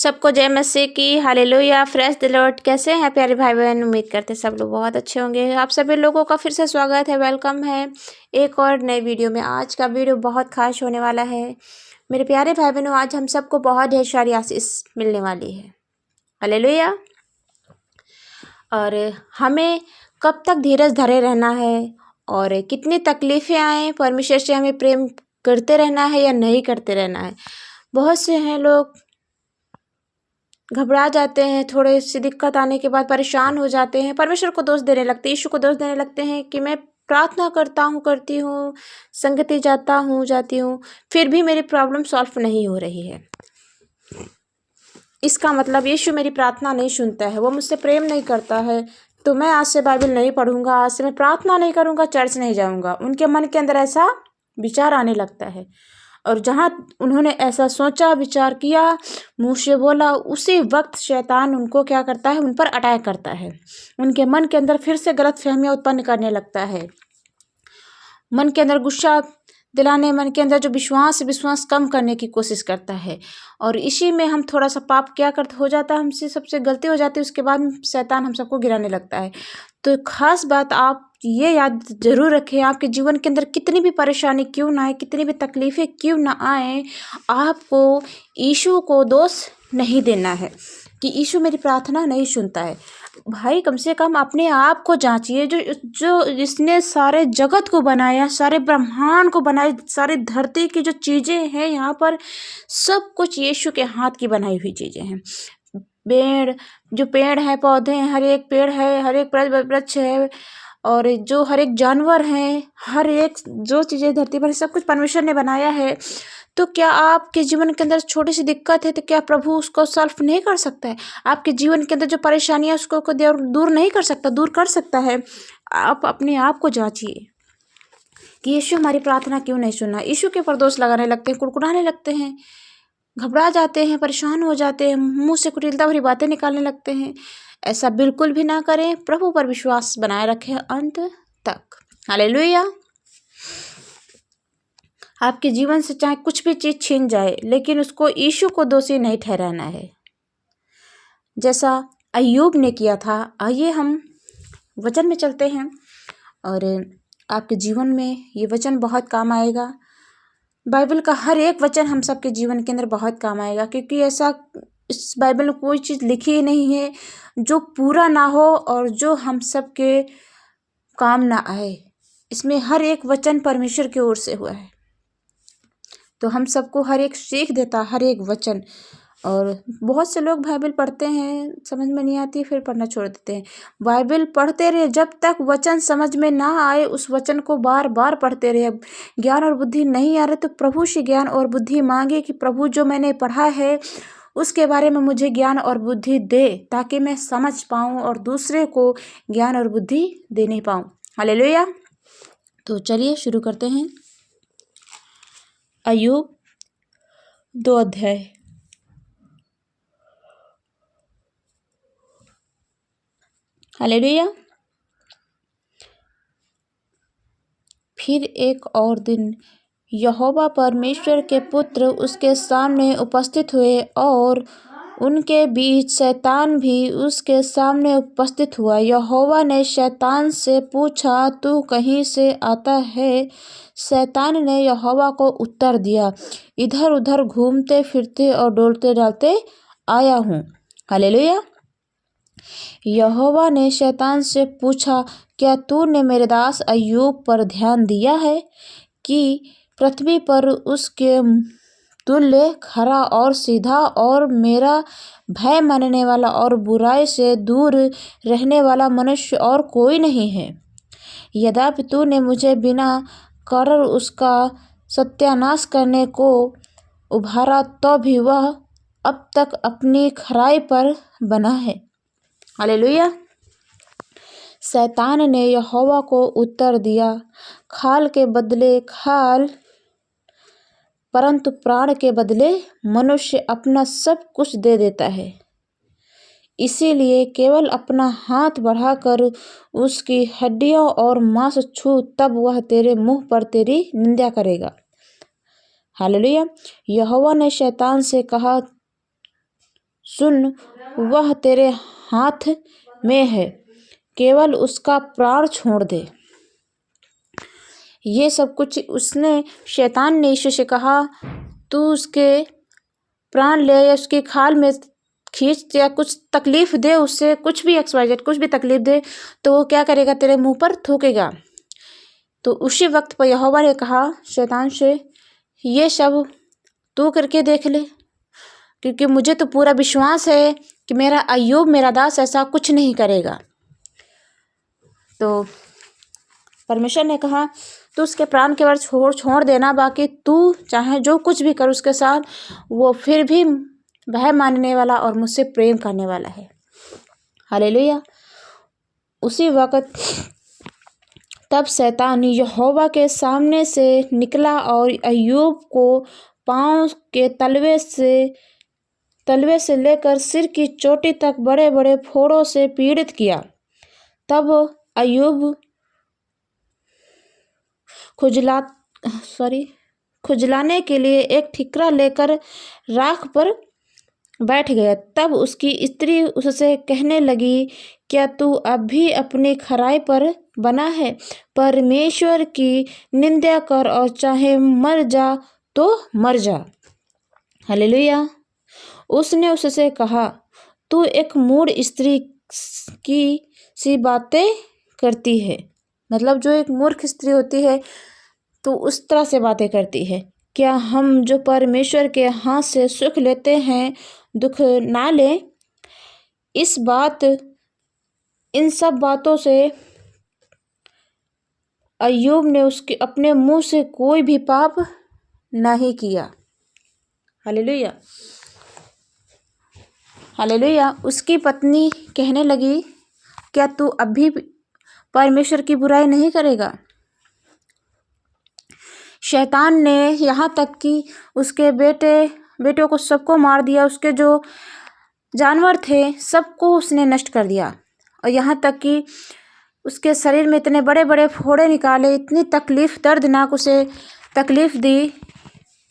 सबको जय मसीह की हालेलुया। Fresh the Lord. कैसे हैं प्यारे भाई बहन? उम्मीद करते सब लोग बहुत अच्छे होंगे। आप सभी लोगों का फिर से स्वागत है, वेलकम है एक और नए वीडियो में। आज का वीडियो बहुत खास होने वाला है मेरे प्यारे भाई बहनों। आज हम सबको बहुत ढेर सारी आशीष मिलने वाली है। हालेलुया। और हमें कब तक धीरज धरे रहना है और कितनी तकलीफ़ें आए, परमेश्वर से हमें प्रेम करते रहना है या नहीं करते रहना है। बहुत से हैं लोग घबरा जाते हैं, थोड़े सी दिक्कत आने के बाद परेशान हो जाते हैं, परमेश्वर को दोष देने लगते हैं, यीशु को दोष देने लगते हैं कि मैं प्रार्थना करता हूँ, करती हूँ, संगति जाता हूँ, जाती हूँ, फिर भी मेरी प्रॉब्लम सॉल्व नहीं हो रही है। इसका मतलब यीशु मेरी प्रार्थना नहीं सुनता है, वो मुझसे प्रेम नहीं करता है, तो मैं आज से बाइबल नहीं पढ़ूंगा, आज से मैं प्रार्थना नहीं करूँगा, चर्च नहीं जाऊँगा। उनके मन के अंदर ऐसा विचार आने लगता है। और जहाँ उन्होंने ऐसा सोचा, विचार किया, मुँह से बोला, उसी वक्त शैतान उनको क्या करता है, उन पर अटैक करता है। उनके मन के अंदर फिर से गलतफहमियाँ उत्पन्न करने लगता है, मन के अंदर गुस्सा दिलाने, मन के अंदर जो विश्वास कम करने की कोशिश करता है। और इसी में हम थोड़ा सा पाप क्या करते हो जाता है, हमसे सबसे गलती हो जाती है, उसके बाद शैतान हम सबको गिराने लगता है। तो खास बात आप ये याद जरूर रखें, आपके जीवन के अंदर कितनी भी परेशानी क्यों ना आए, कितनी भी तकलीफ़ें क्यों ना आए, आपको यीशु को दोष नहीं देना है कि यीशु मेरी प्रार्थना नहीं सुनता है। भाई कम से कम अपने आप को जांचिए। जो इसने सारे जगत को बनाया, सारे ब्रह्मांड को बनाया, सारी धरती की जो चीज़ें हैं यहाँ पर, सब कुछ यीशु के हाथ की बनाई हुई चीज़ें हैं। पेड़ है, पौधे हैं, हर एक पेड़ है, हर एक वृक्ष है, और जो हर एक जानवर हैं, हर एक जो चीज़ें धरती पर, सब कुछ परमेश्वर ने बनाया है। तो क्या आपके जीवन के अंदर छोटी सी दिक्कत है तो क्या प्रभु उसको सॉल्व नहीं कर सकता है? आपके जीवन के अंदर जो परेशानियां उसको दूर नहीं कर सकता? दूर कर सकता है। आप अपने आप को जांचिए कि यीशु हमारी प्रार्थना क्यों नहीं सुना। यीशु के ऊपर दोष लगाने लगते हैं, कुड़कुड़ाने लगते हैं, घबरा जाते हैं, परेशान हो जाते हैं, मुंह से कुटिलता भरी बातें निकालने लगते हैं। ऐसा बिल्कुल भी ना करें। प्रभु पर विश्वास बनाए रखें अंत तक। हालेलुया। आपके जीवन से चाहे कुछ भी चीज़ छीन जाए, लेकिन उसको यीशु को दोषी नहीं ठहराना है, जैसा अय्यूब ने किया था। आइए हम वचन में चलते हैं और आपके जीवन में ये वचन बहुत काम आएगा। बाइबल का हर एक वचन हम सबके जीवन के अंदर बहुत काम आएगा, क्योंकि ऐसा इस बाइबल में कोई चीज़ लिखी ही नहीं है जो पूरा ना हो और जो हम सब के काम ना आए। इसमें हर एक वचन परमेश्वर की ओर से हुआ है, तो हम सबको हर एक सीख देता, हर एक वचन। और बहुत से लोग बाइबल पढ़ते हैं, समझ में नहीं आती, फिर पढ़ना छोड़ देते हैं। बाइबल पढ़ते रहे, जब तक वचन समझ में ना आए उस वचन को बार बार पढ़ते रहे। ज्ञान और बुद्धि नहीं आ रहे तो प्रभु से ज्ञान और बुद्धि मांगे कि प्रभु जो मैंने पढ़ा है उसके बारे में मुझे ज्ञान और बुद्धि दे, ताकि मैं समझ पाऊँ और दूसरे को ज्ञान और बुद्धि दे नहीं पाऊँ। हालेलुया। तो चलिए शुरू करते हैं। अय्यूब 2 अध्याय। हालेलुया। फिर एक और दिन यहोवा परमेश्वर के पुत्र उसके सामने उपस्थित हुए और उनके बीच शैतान भी उसके सामने उपस्थित हुआ। यहोवा ने शैतान से पूछा, तू कहीं से आता है? शैतान ने यहोवा को उत्तर दिया, इधर उधर घूमते फिरते और डोलते डालते आया हूँ। हालेलुया। यहोवा ने शैतान से पूछा, क्या तूने मेरे दास अय्यूब पर ध्यान दिया है कि पृथ्वी पर उसके तुल्य खरा और सीधा और मेरा भय मानने वाला और बुराई से दूर रहने वाला मनुष्य और कोई नहीं है? यद्यपि तूने मुझे बिना कारण उसका सत्यानाश करने को उभारा, तो भी वह अब तक अपनी खराई पर बना है। हालेलुया। शैतान ने यहोवा को उत्तर दिया, खाल के बदले खाल, परंतु प्राण के बदले मनुष्य अपना सब कुछ दे देता है। इसीलिए केवल अपना हाथ बढ़ाकर उसकी हड्डियों और मांस छू, तब वह तेरे मुंह पर तेरी निंदा करेगा। हालेलुया। यहोवा ने शैतान से कहा, सुन, वह तेरे हाथ में है, केवल उसका प्राण छोड़ दे। ये सब कुछ उसने, शैतान ने यीशु से कहा, तू उसके प्राण ले या उसकी खाल में खींच या कुछ तकलीफ दे, उससे कुछ भी XYZ कुछ भी तकलीफ दे तो वो क्या करेगा, तेरे मुंह पर थूकेगा। तो उसी वक्त पर यहोवा ने कहा शैतान से, ये सब तू करके देख ले, क्योंकि मुझे तो पूरा विश्वास है कि मेरा अय्यूब मेरा दास ऐसा कुछ नहीं करेगा। तो परमेश्वर ने कहा, तू उसके प्राण केवल छोड़ देना, बाकी तू चाहे जो कुछ भी कर उसके साथ, वो फिर भी वह मानने वाला और मुझसे प्रेम करने वाला है। हालेलुया। उसी वक्त तब शैतान यहोवा के सामने से निकला और अय्यूब को पाँव के तलवे से लेकर सिर की चोटी तक बड़े बड़े फोड़ों से पीड़ित किया। तब अय्यूब खुजलाने के लिए एक ठिकरा लेकर राख पर बैठ गया। तब उसकी स्त्री उससे कहने लगी, क्या तू अब भी अपनी खराई पर बना है? परमेश्वर की निंदा कर और चाहे मर जा तो मर जा। हालेलुया। उसने उससे कहा, तू एक मूढ़ स्त्री की सी बातें करती है। मतलब जो एक मूर्ख स्त्री होती है तो उस तरह से बातें करती है। क्या हम जो परमेश्वर के हाथ से सुख लेते हैं दुख ना लें? इन सब बातों से अय्यूब ने उसके अपने मुंह से कोई भी पाप नहीं किया। Hallelujah, hallelujah. उसकी पत्नी कहने लगी, क्या तू अभी परमेश्वर की बुराई नहीं करेगा? शैतान ने यहाँ तक कि उसके बेटों को सबको मार दिया, उसके जो जानवर थे सबको उसने नष्ट कर दिया, और यहाँ तक कि उसके शरीर में इतने बड़े बड़े फोड़े निकाले, इतनी तकलीफ दर्दनाक उसे तकलीफ दी।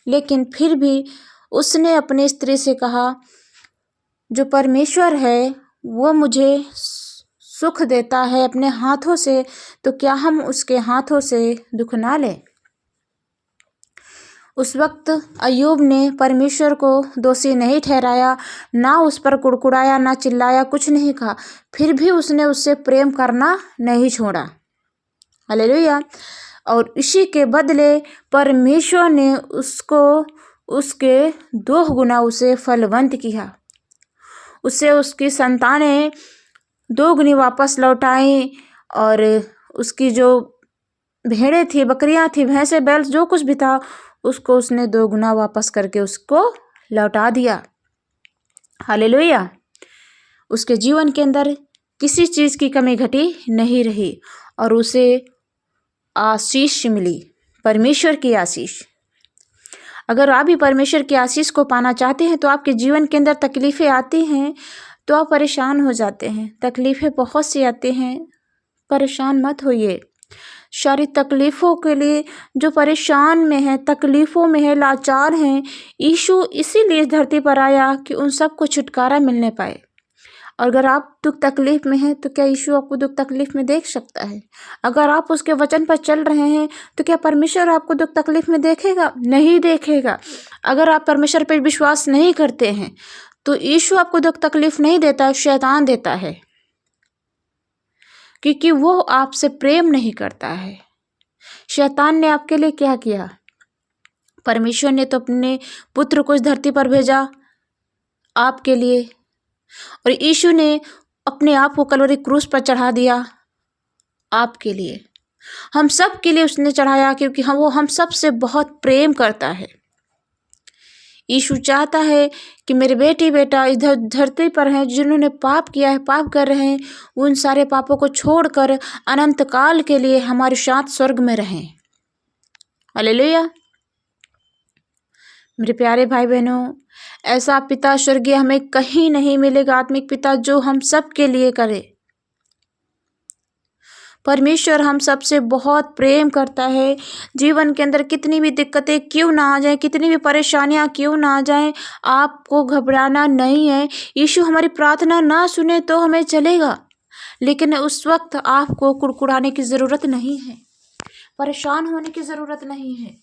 लेकिन फिर भी उसने अपनी स्त्री से कहा, जो परमेश्वर है वो मुझे सुख देता है अपने हाथों से, तो क्या हम उसके हाथों से दुख ना लें? उस वक्त अय्यूब ने परमेश्वर को दोषी नहीं ठहराया, ना उस पर कुड़कुड़ाया, ना चिल्लाया, कुछ नहीं कहा। फिर भी उसने उससे प्रेम करना नहीं छोड़ा। हालेलुया। और इसी के बदले परमेश्वर ने उसको उसके 2 गुना उसे फलवंत किया। उसे उसकी संतानें 2 गुनी वापस लौटाई, और उसकी जो भेड़ें थी, बकरियां थी, भैंसे, बैल, जो कुछ भी था उसको उसने 2 गुना वापस करके उसको लौटा दिया। हालेलुया। उसके जीवन के अंदर किसी चीज़ की कमी घटी नहीं रही, और उसे आशीष मिली, परमेश्वर की आशीष। अगर आप भी परमेश्वर की आशीष को पाना चाहते हैं तो आपके जीवन के अंदर तकलीफ़ें आती हैं तो आप परेशान हो जाते हैं। तकलीफ़ें बहुत सी आती हैं, परेशान मत होइए। सारी तकलीफ़ों के लिए जो परेशान में है, तकलीफ़ों में है, लाचार हैं, यीशु इसीलिए धरती पर आया कि उन सब को छुटकारा मिलने पाए। और अगर आप दुख तकलीफ़ में हैं तो क्या यीशु आपको दुख तकलीफ़ में देख सकता है? अगर आप उसके वचन पर चल रहे हैं तो क्या परमेश्वर आपको दुख तकलीफ़ में देखेगा? नहीं देखेगा। अगर आप परमेश्वर पर विश्वास नहीं करते हैं तो यीशु आपको दुख तकलीफ़ नहीं देता, शैतान देता है, क्योंकि वो आपसे प्रेम नहीं करता है। शैतान ने आपके लिए क्या किया? परमेश्वर ने तो अपने पुत्र को इस धरती पर भेजा आपके लिए, और यीशु ने अपने आप को कलवरी क्रूस पर चढ़ा दिया आपके लिए। हम सब के लिए उसने चढ़ाया, क्योंकि वो हम सब से बहुत प्रेम करता है। यीशु चाहता है कि मेरे बेटी बेटा इधर धरती पर हैं जिन्होंने पाप किया है, पाप कर रहे हैं, उन सारे पापों को छोड़कर अनंत काल के लिए हमारे साथ स्वर्ग में रहें। हालेलुया। मेरे प्यारे भाई बहनों, ऐसा पिता स्वर्गीय हमें कहीं नहीं मिलेगा, आत्मिक पिता जो हम सब के लिए करे। परमेश्वर हम सबसे बहुत प्रेम करता है। जीवन के अंदर कितनी भी दिक्कतें क्यों ना आ जाएं, कितनी भी परेशानियां क्यों ना आ जाएं, आपको घबराना नहीं है। यीशु हमारी प्रार्थना ना सुने तो हमें चलेगा, लेकिन उस वक्त आपको कुड़कुड़ाने की ज़रूरत नहीं है, परेशान होने की ज़रूरत नहीं है।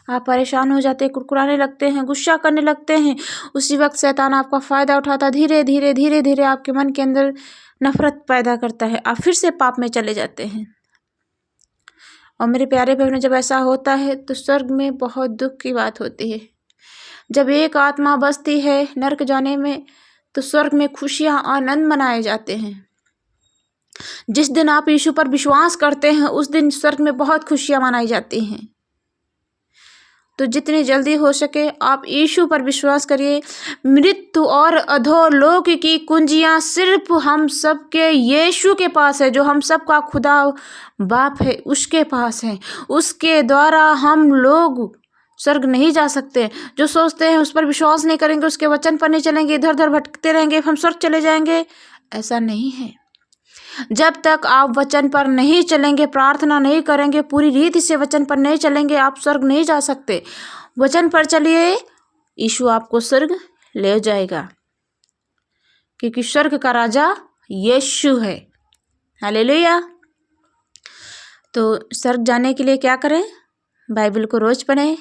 आप परेशान हो जाते हैं, कुड़कुड़ाने लगते हैं, गुस्सा करने लगते हैं, उसी वक्त शैतान आपका फ़ायदा उठाता, धीरे धीरे धीरे धीरे आपके मन के अंदर नफरत पैदा करता है, आप फिर से पाप में चले जाते हैं। और मेरे प्यारे बहनों, जब ऐसा होता है तो स्वर्ग में बहुत दुख की बात होती है। जब एक आत्मा बसती है नरक जाने में, तो स्वर्ग में खुशियाँ आनंद मनाए जाते हैं। जिस दिन आप यीशु पर विश्वास करते हैं उस दिन स्वर्ग में बहुत खुशियाँ मनाई जाती हैं। तो जितनी जल्दी हो सके आप यीशु पर विश्वास करिए। मृत्यु और अधोलोक की कुंजियां सिर्फ हम सब के यीशु के पास है, जो हम सब का खुदा बाप है, उसके पास है। उसके द्वारा हम लोग स्वर्ग नहीं जा सकते। जो सोचते हैं उस पर विश्वास नहीं करेंगे, उसके वचन पर नहीं चलेंगे, इधर उधर भटकते रहेंगे, हम स्वर्ग चले जाएंगे, ऐसा नहीं है। जब तक आप वचन पर नहीं चलेंगे, प्रार्थना नहीं करेंगे, पूरी रीति से वचन पर नहीं चलेंगे, आप स्वर्ग नहीं जा सकते। वचन पर चलिए, यीशु आपको स्वर्ग ले जाएगा, क्योंकि स्वर्ग का राजा यीशु है। हालेलुया। तो स्वर्ग जाने के लिए क्या करें? बाइबल को रोज पढ़ें,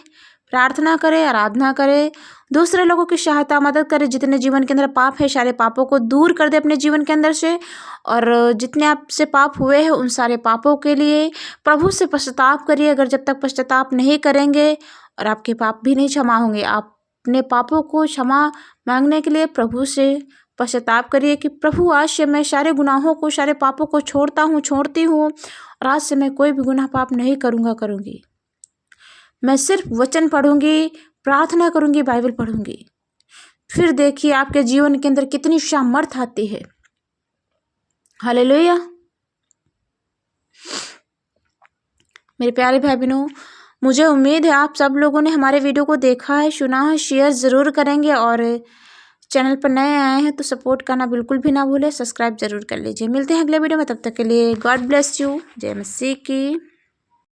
प्रार्थना करें, आराधना करें, दूसरे लोगों की सहायता मदद करें। जितने जीवन के अंदर पाप है, सारे पापों को दूर कर दे अपने जीवन के अंदर से। और जितने आपसे पाप हुए हैं उन सारे पापों के लिए प्रभु से पश्चाताप करिए। अगर जब तक पश्चाताप नहीं करेंगे और आपके पाप भी नहीं क्षमा होंगे, आप अपने पापों को क्षमा मांगने के लिए प्रभु से पश्चाताप करिए कि प्रभु आज से मैं सारे गुनाहों को, सारे पापों को छोड़ता हूँ, छोड़ती हूँ, और आज से मैं कोई भी गुनाह पाप नहीं करूँगी। मैं सिर्फ वचन पढ़ूंगी, प्रार्थना करूंगी, बाइबल पढ़ूंगी। फिर देखिए आपके जीवन के अंदर कितनी सामर्थ आती है। हालेलुया। मेरे प्यारे भाई बहनों, मुझे उम्मीद है आप सब लोगों ने हमारे वीडियो को देखा है, सुना है, शेयर ज़रूर करेंगे। और चैनल पर नए आए हैं तो सपोर्ट करना बिल्कुल भी ना भूलें, सब्सक्राइब जरूर कर लीजिए। मिलते हैं अगले वीडियो में, तब तक के लिए गॉड ब्लेस यू। जय मसीह की।